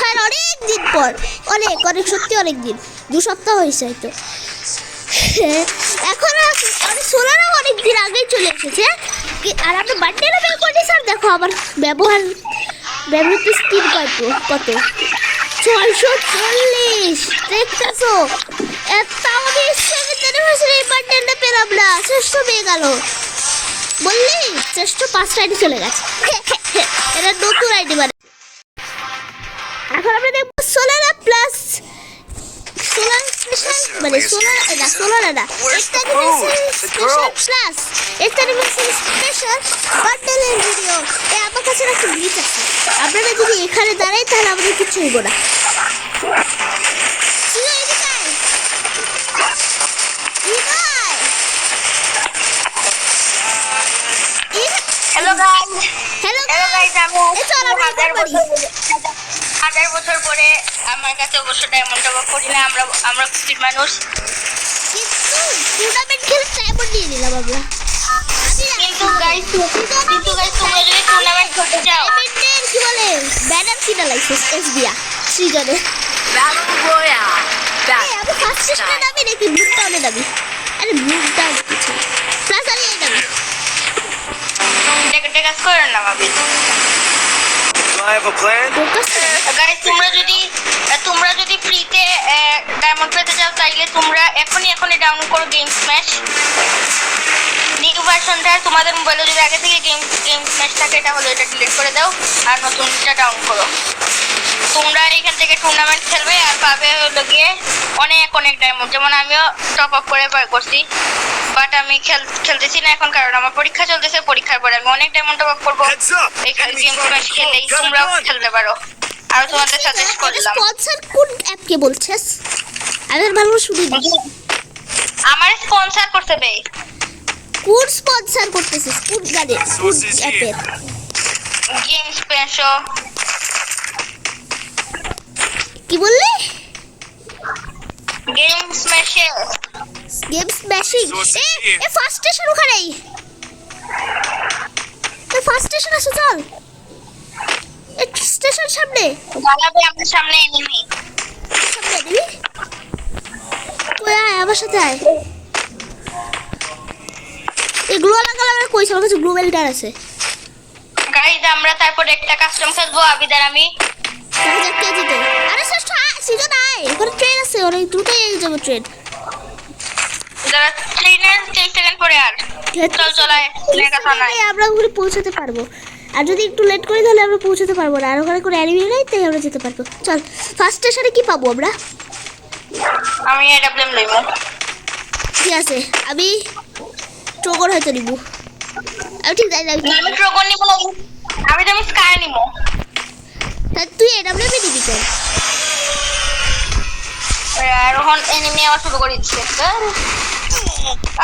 দেখার অনেক দিন পর, অনেক অনেক সত্যি অনেক দিন, 2 সপ্তাহ হয়েছে হয়তো। এখন সোলারও অনেক দিন আগেই চলে এসেছে। আর আমরা বান্ডেলও বের করে স্যার, দেখো আমার ব্যবহৃত স্কিন কত 640 দেখতেছো। তাও আমি 7th অ্যানিভার্সারি বান্ডেলটা পেলাম না, শ্রেষ্ঠ পেয়ে গেল বললি, শ্রেষ্ঠ 5টা আইডি চলে গেছে। এটা নতুন আইডি মানে। এখন আমরা দেখবো সোলার প্লাস সোলার স্পেশাল, মানে সোলার না স্পেশাল প্লাস স্পেশাল বান্ডেলের ভিডিও। আমার কাছে একটা গ্লিচ আছে, আপনারা যদি এখানে দাঁড়াই তাহলে আমাদের কিছু হইব না। হাজার বছর পরে আমার কাছে অবশ্যই এমনটা করি না, আমরা খুশির মানুষ, কিন্তু টুর্নামেন্ট খেলে ডায়মন্ড নিয়ে নিলাম আমরা। কিন্তু গাইস তোমরা যদি টুর্নামেন্ট খেলতে চাও, ডায়মন্ডের কি বলে ব্যানার কিনা লাইসেন্স এসবিয়া সৃজনে Battle Royale. আমি ফার্স্ট স্টেশনে নামি নাকি ব্লু টাউনে নামি? আরে ব্লু টাউন কিছু প্লাস আমি এই নামি। এটা কাজ করেন না ভাবি। I have a plan. Guys তোমরা যদি ফ্রিতে ডায়মন্ড পেতে চাও তাইলে তোমরা এখনই ডাউনলোড করো গেম স্ম্যাশ নিউ ভার্সনটা। তোমাদের মোবাইলে যদি আগে থেকে গেম স্ম্যাশ থাকে তাহলে এটা ডিলিট করে দাও আর নতুনটা ডাউনলোড করো। তোমরা এখান থেকে টুর্নামেন্ট খেলবে আর পাবে হলো গিয়ে অনেক ডায়মন্ড। যেমন আমিও টপ আপ করে করছি, বাট আমি খেলতেছি না এখন কারণ আমার পরীক্ষা চলতেছে। পরীক্ষার পরে আমি অনেক ডায়মন্ড টপ আপ করবো। এই গেম স্ম্যাশ খেলেই তোমরাও খেলতে পারো। আর তোমাদের সাজেস্ট করলাম। স্পন্সর কোন অ্যাপকে বলছিস? আমি ভালো শুনি। আমার স্পন্সর করতে বে। কোন স্পন্সর করতেছিস? কোন গানে? কোন অ্যাপের? Game smash. কি বললি? গেম স্ম্যাশে। Game smashing. এ ফার্স্ট স্টেশন ওখানেই। তো ফার্স্ট স্টেশন আছে, চল। এই স্টেশন সামনে। দাঁড়াবে আমার সামনে এনিমি। সামনে দিবি? তুই আয় আমার সাথে আয়। এই গ্লো লাগালে আমরা কইছ আমার কাছে গ্লো বেল্টার আছে। গাইস আমরা তারপর একটা কাস্টম খেলবো আবিদার আমি। দেখা যাক কে জিতে। আরে শ্রেষ্ঠ সিজন আয়। ওখানে ট্রেন আছে, অনেক দ্রুত এগিয়ে যাবে ট্রেন। যারা ট্রেনের 3 সেকেন্ড পরে আর চল আয়। ট্রেনের কথা নাই। আমরা ওখানে পৌঁছাতে পারবো। আর যদি একটু লেট করি তাহলে আমরা পৌঁছাতে পারবো না। আর ওখানে কোনো অ্যানিমি নাই, তাই আমরা যেতে পারবো। চল ফার্স্ট স্টেশনে কি পাবো আমরা? আমি এডব্লিউএম লইব। ঠিক আছে, আমি ট্রোগন হয়তো নিব। আমি ঠিক জানি না আমি ট্রোগন নিব না, আমি তো স্কাই নিব। তা তুই এডব্লিউএম নিবি কেন? আর এখন এনিমি আবার শুরু করে দিচ্ছে।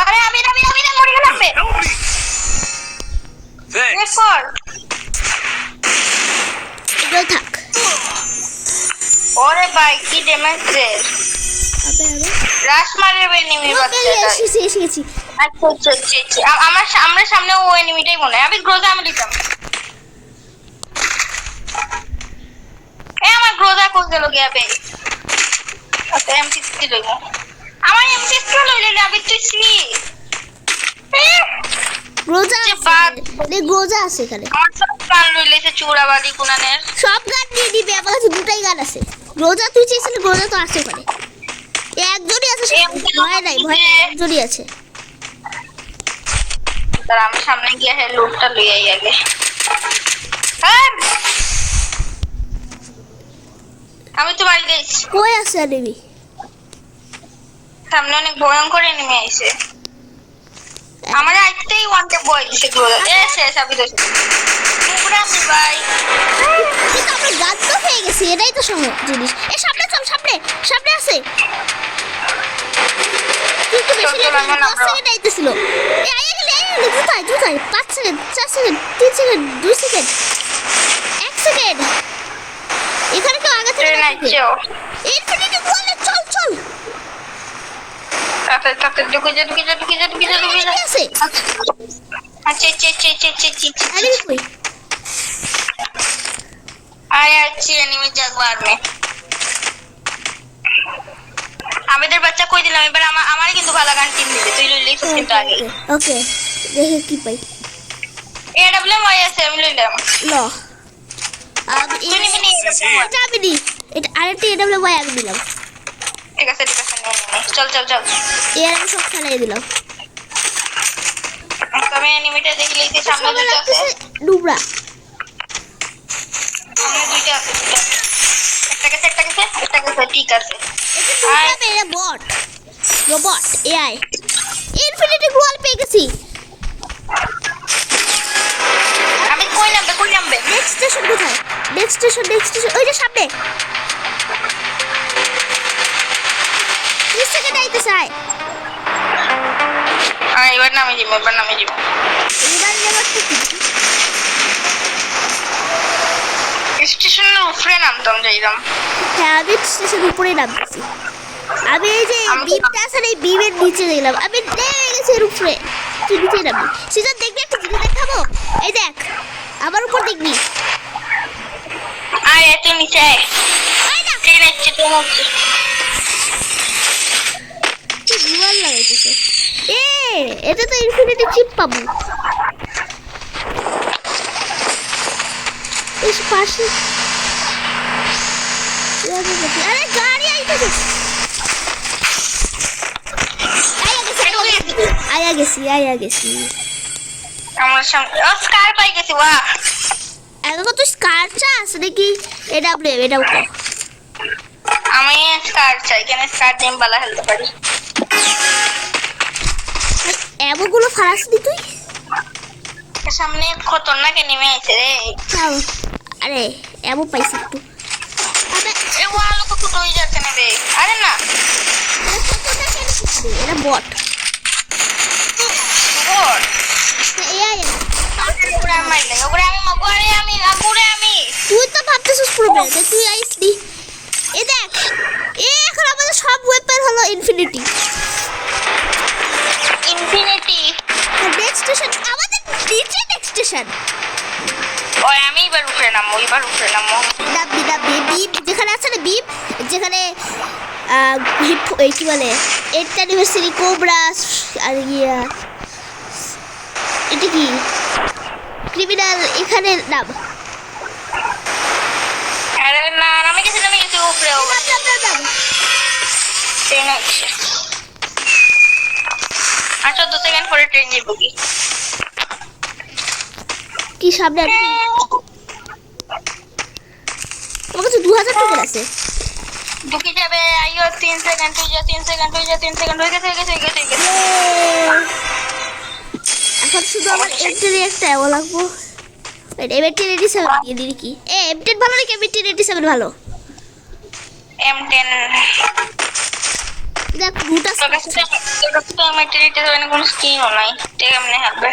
আরে আমি মরে গেলাম বে। Thanks. কর এগুলো থাক। ওরে ভাই কি ড্যামেজ রে। আবে রাশ মারে এনিমি বাচ্চা। এসে গেছি। আচ্ছা আমার সামনে ও এনিমিটাই মনে হয়। আমি গ্রোজা আমি দিতাম। আমার গ্রোজা কোন গেল গিয়া বে। আচ্ছা এমসি লইব। আমার এমসি লইলে আমি তুই সি গ্রোজা আছে, গ্রোজা আছে এখানে। আমার সব গান লইলেছে চূড়াবাড়ি কুনানের। সব গান দিয়ে দিবি, আমার কাছে দুটাই গান আছে। গ্রোজা তুই চেয়েছিলি, গ্রোজা তো আছে ওখানে। একজনই আছে, ভয় নাই একজনই আছে। তার আমি সামনে গিয়ে লুটটা লই আই আগে। আমি তো বাড়ি যাইছি। কই আছে এনিমি? সামনে অনেক ভয়ঙ্কর এনিমি আইছে। আমার আইতেই ওয়ানকে বয় দিছে গ্রোজা। শেষ আমি তো পুরা মি ভাই। কিন্তু আমরা গান তো পেয়ে গেছি, এটাই তো সহজ জিনিস। এ সামনে চল, সামনে আছে। কিন্তু বেশি লেট হলো, 10 সেকেন্ড আইতেছিল। এ আইয়া গেলে দ্রুত 5 second, 4 second, 3 second, 2 second, 1 second. এখানে কেউ আগে থেকে ইনফিনিটি বলে চল। তাতে ঢুকে যা। আছে আচ্ছা আরে কই? आए अच्छी एनिमी जगवार में আমাদের বাচ্চা কই দিলাম এবার আমারই কিন্তু ভালো গান টিম দিবে তুই লইলি কিন্তু আগে ওকে দেখে কি পাই এডব্লিউ আই আছে আমি লইলাম ল আমি তুই নিবি নি এটা আমি নি এটা আরেকটা এডব্লিউ বাই আমি দিলাম ঠিক আছে চল চল চল এর আমি সব খেলাই দিলাম তবে এনিমিটা দেখলেই যে সামনে দুটো আছে ডুবরা সামনে দুটো আছে একটা গেছে ঠিক আছে এটা মেরে বট রোবট এআই ইনফিনিটি গ্লোয়াল পেয়ে গেছি আমি কই নামবে নেক্সট স্টেশন কোথায় নেক্সট স্টেশন ওই যে সামনে 30 সেকেন্ড আইতে চাই এবার নামে যাবো এবার নেবার কি স্টেশনের উপরে নামতাম যাইলাম হ্যাঁ আমি স্টেশন উপরে নামতেছি আমি এই যে বিমটা আছে এই বিমের নিচে গেলাম আমি নেমে গেছি এর উপরে তুই নিচে নামবি সিজন দেখবি একটা জিনিস দেখাবো এই দেখ আমার উপর দেখবি আয় তুই নিচে আয় না ট্রেন আসছে কি জুয়াল লাগাইতেছে এটা তো ইনফিনিটি চিপ পাবো এই পাশে আরে গাড়ি আইতেছে আয়া গেছি আমার সামনে স্কার পাই গেছি বাহ এখন তো স্কার চাস নাকি এটাও কো আমি স্কার চাই কেন স্কার দিয়ে বালা খেলতে পারি এমনগুলো ফারাসনি তুই সামনে খতরনাক নেমে আছে রে চাও আরে এমন পাইছি একটু এ ওয়ালো কত হয়ে যাচ্ছে না রে আরে না এটা বট ওর এআই ওরে মাইলে ওরে আমি তুই তো ভাবতেছিস প্রবলেম তুই আইসলি এ দেখ এখন আমাদের সব ওয়েপন হলো ইনফিনিটি নেক্সট স্টেশন আমাদের নিচে নেক্সট স্টেশন ওই আমি এবার উপরে নামবো ডাব্বি বিপ যেখানে আছে না বিপ যেখানে এই কি বলে 8th অ্যানিভার্সারি কোবরা আর ইয়া এটা কি ক্রিমিনাল এখানে নাম আরে না আমি গেছি উপরে ট্রেন আছে আচ্ছা 2 সেকেন্ড পরে ট্রেন যাবো কি সামনে তোমার কাছে 2000 টাকা আছে ঢুকে যাবে আইও 3 সেকেন্ড হয়ে যা 3 সেকেন্ড হয়ে গেছে এখন শুধু আমার এমটেন একটা এমন লাগবো এমটেন 87 দিয়ে দিবি কি এমটেন ভালো নাকি এমটেন 87 ভালো M10 দেখ রুটা তো আমার ট্রেনিতে মানে কোনো স্কিনও নাই ঠিক এমনি হবে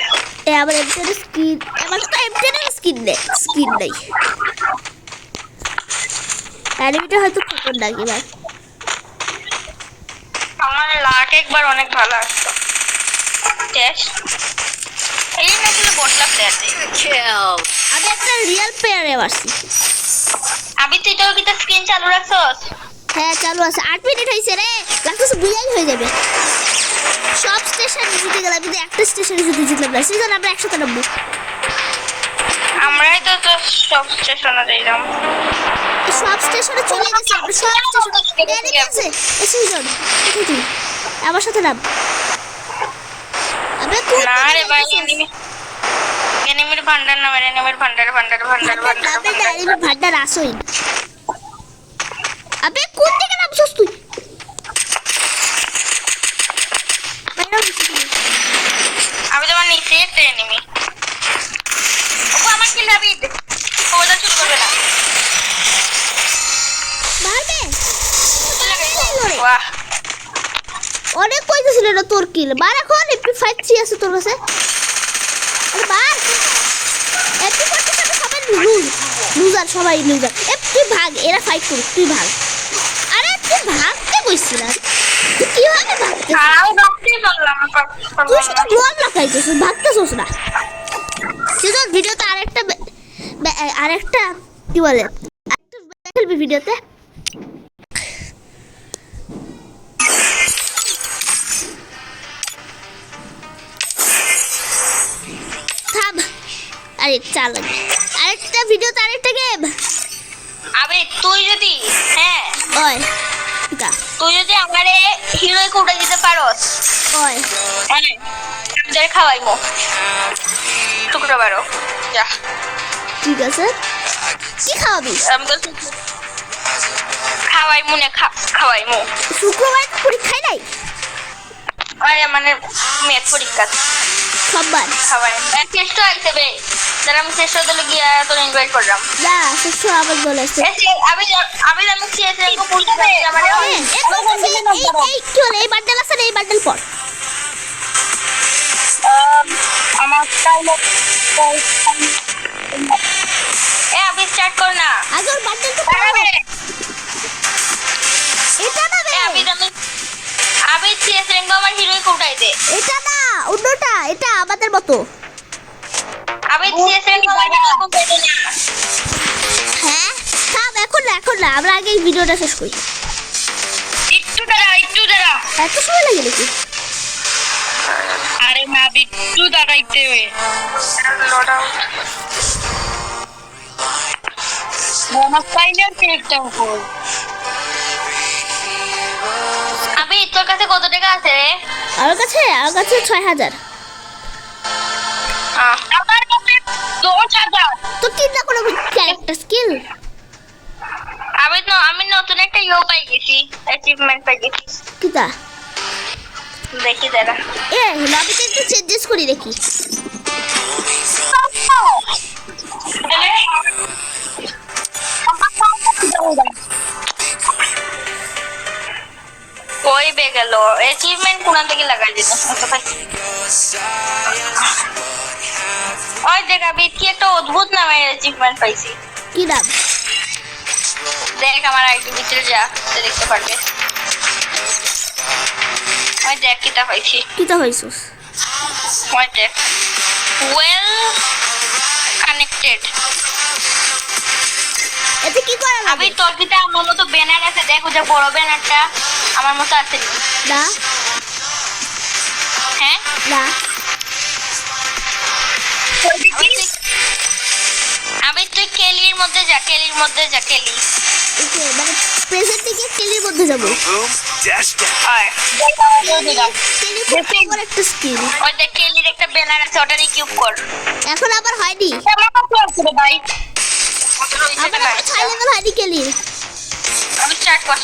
আমার এমটেন স্কিন আমার তো এমটেন স্কিন নেই অ্যানিমেটা হয়তো খতরনাক এবার আমার লাক একবার অনেক ভালো আসতো টেস্ট এই না ছিল বটলা প্লেয়ার Kill. আমি একটা রিয়েল প্লেয়ারে আসছি আমি তুই তো কি স্ক্রিন চালু রাখছস হ্যাঁ চালু আছে 8 মিনিট হয়েছে রে লাগতেছে বুঝাই হয়ে যাবে সব স্টেশন জিতে গেলাম কিন্তু একটা স্টেশনে শুধু জিতলাম না সিজন আমরা একসাথে নামবো আমরাই তো সব স্টেশনে যাইলাম সব স্টেশনে চলে গেছে আমরা সব স্টেশনে গেছে এই সিজন কোথায় তুই আমার সাথে নাম আবে তুই না রে ভাই এনিমির ভান্ডার না এনিমির ভান্ডার ভান্ডার আসোই আবে কোন দিকে নামছস তুই আমি তোমার নিচে একটা এনিমি ওগো আমার কিল দাবিদ ওটা শুরু করবে না মারবে বাহ অনেক কইতেছিল না তোর কিল মার এখন MP53 আছে তোর কাছে আরে মার MP47 সবাই লুজার সবাই লুজার তুই ভাগ এরা ফাইট করুক তুই ভাগ আরে তুই ভাগতে কইছিস তুই কিভাবে ভাগতে আমি ভাগতেই পারলাম না তুই শুধু গ্লোয়াল লাগাইছিস ভাগতেছস না সিজন ভিডিওতে আরেকটা কি বলে খেলবি ভিডিওতে? থাম, আরে চাল আরেকটা ভিডিওতে আরেকটা গেম। আবে তুই যদি হ্যাঁ ওই গা তুই যদি আমারে হিরোই কোটা দিতে পারোস ওই হ্যাঁ আমাদের খাওয়াইমো শুক্রবারও যা ঠিক আছে, কি খাওয়াবি? আমাদের খাওয়াইমু না খাওয়াইমু শুক্রবার তো পরীক্ষায় নাই, আরে মানে মেথ পরীক্ষা সোমবার। খাওয়াই চেষ্টা আইতে বে যারা আমি চেষ্টা দিলে গিয়া তোর ইনভাইট করলাম যা শেষ আবার বলে আসছে। আমি আমি সিএস র্যাঙ্ক বলতে পারি আমারে এই কি হলো? এই বান্ডেল আছে না, এই বান্ডেল পর। আমার টাইম এ আমি স্টার্ট কর না আগে ওর বান্ডেল তো পর। এটা না বে, আমি সিএস র্যাঙ্ক আমার হিরোই কোটাই দে এটা না, অন্যটা, এটা আমাদের মতো। আমি সিএস র্যাঙ্ক আমার হিরোই কোটাই দে না হ্যাঁ থাম, এখন না, আমরা আগে এই ভিডিওটা শেষ করি। একটু দাঁড়া এত সময় লাগে নাকি? আরে না একটু দাঁড়াইতে হবে লোড আউট বোনাস পাইলে চেষ্টা কর আবি তোর কাছে কত টাকা আছে রে আমার কাছে 6000। আমার কাছে 10000 তো কি না কোনো ক্যারেক্টার স্কিল? আমি নতুন একটা ইয়ে পাই গেছি অ্যাচিভমেন্ট পাই গেছি কিটা? দেখি দাঁড়া এ লবিতে একটু চেঞ্জেস করি দেখি। কই বে গেল অ্যাচিভমেন্ট কোন থেকে লাগাই দিত ওই দেখ আমি কি একটা অদ্ভুত নামের অ্যাচিভমেন্ট পাইছি কি নাম? দেখ আমার আইডি ভিতরে যা তো দেখতে পারবে ওই দেখ কিটা পাইছি কিটা হইছস? ওই দেখ ওয়েল কানেক্টেড এতে কি করা আমি লাগে? তোর কিটা আমার মতো ব্যানার আছে দেখ ওই যে বড় ব্যানারটা আমার মতো আছে না হ্যাঁ না, আমি তুই কেলির মধ্যে যা কেলি ওকে মানে প্রেজেন্ট থেকে কেলির মধ্যে যাব। Boom, boom, dash, dash. হয় কেলি খুব সুন্দর একটা স্কিল। ওই দেখ কেলির একটা ব্যানার আছে ওটা রিকিউব কর এখন আবার হয়নি, আমার কত আছে রে ভাই আবার 6 লেভেল হয়নি কেলির। আমি স্টার্ট কর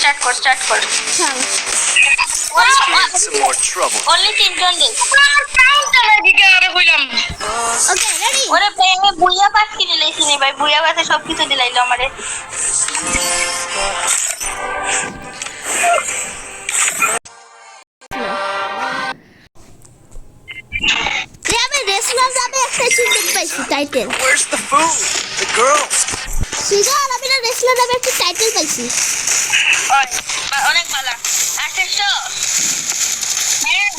থাম, Let's get in some more trouble. Only 3 জন দে কাউন্টার দিকে আরে কইলাম ওকে রেডি। ওরে ভাই আমি বুইয়া পাস কিনে লইছি নে ভাই বুইয়া পাসে সব কিছু দিলাইলো আমারে রে আমি রেসলার যাবে একটা চিকেন পাইছি title. Where's the food? The girls. Cigar আমি না রেসলার যাবে একটা টাইটেল পাইছি। ওই অনেক ভালো আসেছ হ্যাঁ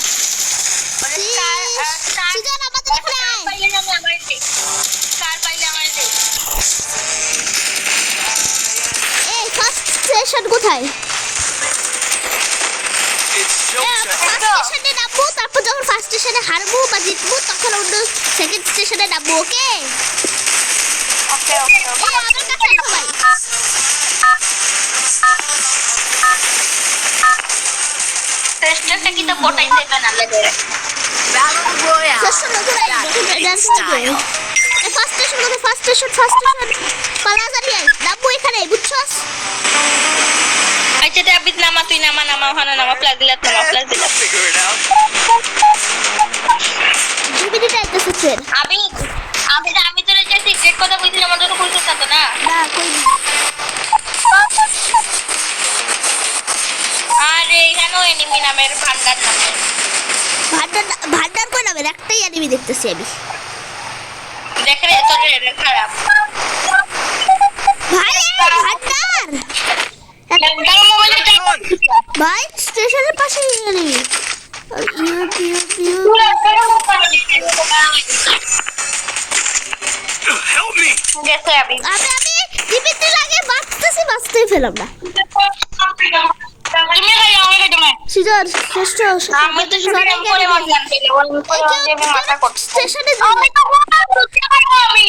ওরে সিগার আমাদের এখানে আয়। পাইলে আমি আমারে দে কার পাইলে আমারে দে এই ফার্স্ট সেশন কোথায়? It's first showtime. স্টেশনে নামবো, তারপর যখন ফার্স্ট স্টেশনে হারবো বা জিতবো তখন অন্য সেকেন্ড স্টেশনে নামবো। ওকে ওকে আমার কাছে সবাই টেস্টটা কি তো পটাইছে না লাগে Battle Royale. শেষ নতুন ডান্স Style. ফার্স্ট স্টেশন পালা জানিয়ে নামবো এখানে, বুঝছস? আচ্ছা দাবিদ নামা তুই নামা ওখানে নামা প্লাস দিলাত Figure it out. 2 মিনিট আইতেছে ট্রেন। আমি তোর যে সিক্রেট কথা বলছিলাম আমাদের তো কইছিস না না কই আরে এখানেও এনিমি নামের ভান্ডার নামে ভান্ডার কই নামের একটাই অ্যানিমি দেখতেছি আমি। দেখ রে তোর রে খারাপ ভাই ভান্ডার ভাই স্টেশনের পাশে অ্যানিমি। Help me. গেছে আমি দিবিতে লাগে বাঁচতেছি খেয়ে ফেলাম না তুমি খাই আমাকে দাও না সিজন শ্রেষ্ঠ আমি তো শুধু এরকম করে ওয়ান গান পেলে ওয়ান করে আমি মাথা করছি স্টেশনে আমি তো বুঝতে পারবো আমি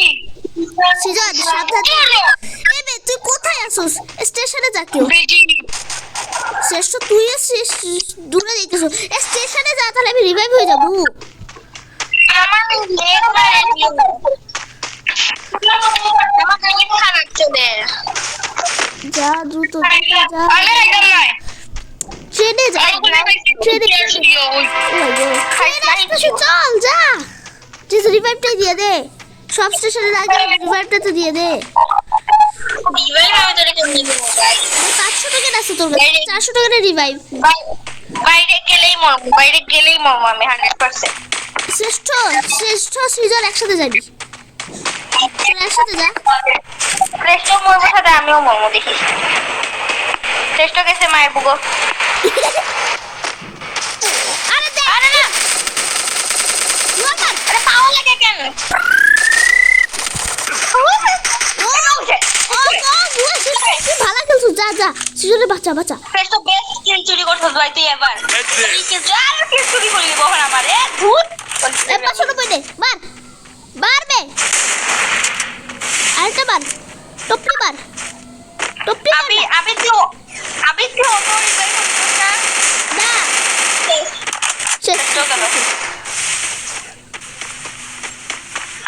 সিজন সাবধানে এই বে তুই কোথায় আসছিস স্টেশনে যা কেউ বেজি শ্রেষ্ঠ তুই এসেছিস দূরে যাইতেছ স্টেশনে যা তাহলে আমি রিভাইভ হয়ে যাবো আমার লেগ মারে দিও আমার কাছে খারাপ চলে যা দ্রুত যা আরে এটা নয় ট্রেনে যা ট্রেনে চল যা যে রিভাইভটা দিয়ে দে সব স্টেশনে আগে রিভাইভটা তো দিয়ে দে রিভাইভ আমি তোরে কেমনে দেব ভাই 500 টাকা আছে তোর কাছে 400 টাকা রিভাইভ বাইরে গেলেই মরবো আমি 100% শ্রেষ্ঠ শ্রেষ্ঠ সৃজন একসাথে যাবি তোরা একসাথে যা শ্রেষ্ঠ মরবো সাথে আমিও মরবো দেখিস শ্রেষ্ঠ গেছে মায়ের বুগো আরে দে আরে না মার আরে পাও লাগে কেন ভালো খেলছো যা যা সৃজনের বাচ্চা বাচ্চা শ্রেষ্ঠ বেস্ট কিল চুরি করছিস ভাই তুই এবার Head there. এই কিল আর কিল চুরি করলি বহন আমার এ ভূত এ 590 দে মার মার বে আরেকটা মার টপলি মার টপলি মার আমি তুই অটো রিভাইভ করছিস না না শেষ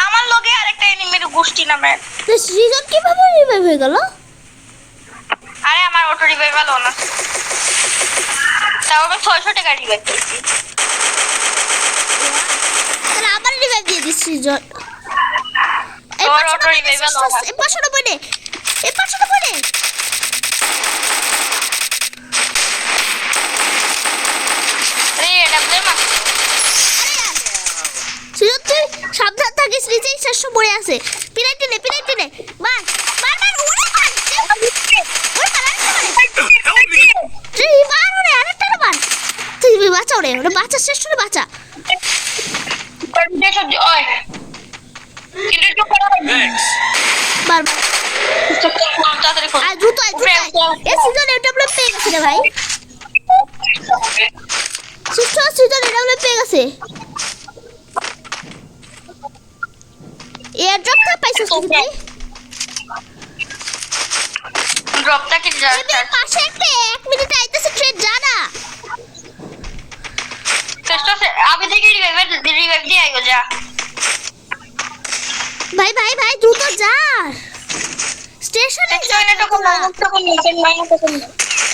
আমার লগে আরেকটা এনিমির গোষ্ঠী নামে তো সৃজন কিভাবে রিভাইভ হয়ে গেল আরে আমার অটো রিভাইভ হলো না তাও আমি 600 টাকা রিভাইভ করছি তাহলে আবার রিভাইভ দিয়ে দিস সৃজন তোর অটো রিভাইভ হলো না এ 590 দে এ 590 দে আরে এটা ব্লেম আছে সৃজন তুই সাবধান থাকিস নিচেই শ্রেষ্ঠ পড়ে আছে পিনাইতে নে মার মার মার ওরে মার ওরে মার Help me! তুই মার ওরে আরেকটা মার তুই বাঁচা ওরে বাচ্চা শ্রেষ্ঠ রে বাঁচা দেখো ওই কিন্তু তো করা Thanks. মার তাড়াতাড়ি কর আর দ্রুত আয় এ সিজন এটা বলে পেয়ে গেছে রে ভাই শ্রেষ্ঠ সিজন এটা বলে পেয়ে গেছে এয়ার ড্রপটা পাইছিস কি তুই ড্রপটা কি যা এবার পাশে একটা 1 মিনিট আইতেছে ট্রেন জানা চেষ্টা আবে থেকে রিভাইভ দিয়ে আইগো যা ভাই দ্রুত যা স্টেশনে যা এটা কোন তখন নিচে মাইনা তখন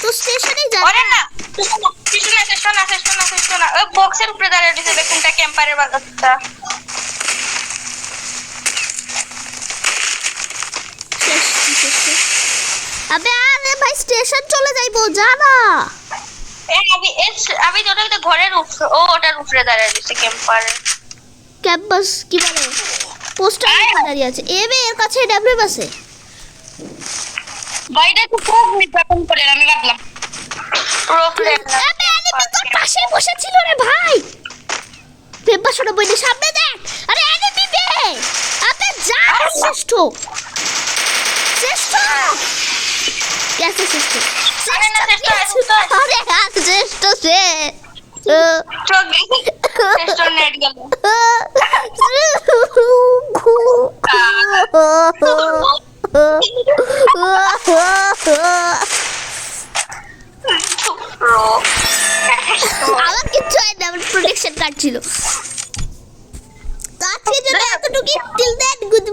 তো স্টেশনে যা আরে না কিছু না ওই বক্সের উপরে দাঁড়িয়ে দিছে কোনটা ক্যাম্পারের বাজারটা আবে আরে ভাই স্টেশন চলে যাইবো জানা আমি তো ঘরের উপরে ওটার উপরে দাঁড়িয়ে দিছে ক্যাম্পারে ক্যাম্পাস কি বলে পোস্টার দাঁড়িয়ে আছে এবে এর কাছে ডব্লিউ আছে বাইরে তো খুব নির্যাতন করে আমি ভাবলাম আবে আরে তোর পাশে বসে ছিল রে ভাই পেপার শুনে বইনি সামনে দেখ আরে এনিমি বে আবে যা শ্রেষ্ঠ শ্রেষ্ঠ আরে না শ্রেষ্ঠ আরে শ্রেষ্ঠ সে চোখ শ্রেষ্ঠ নেট গেল আমার কিচ্ছু হয় না আমার প্রোটেকশন কার্ড ছিল তো আজকের জন্য এতটুকু টিল দেন গুড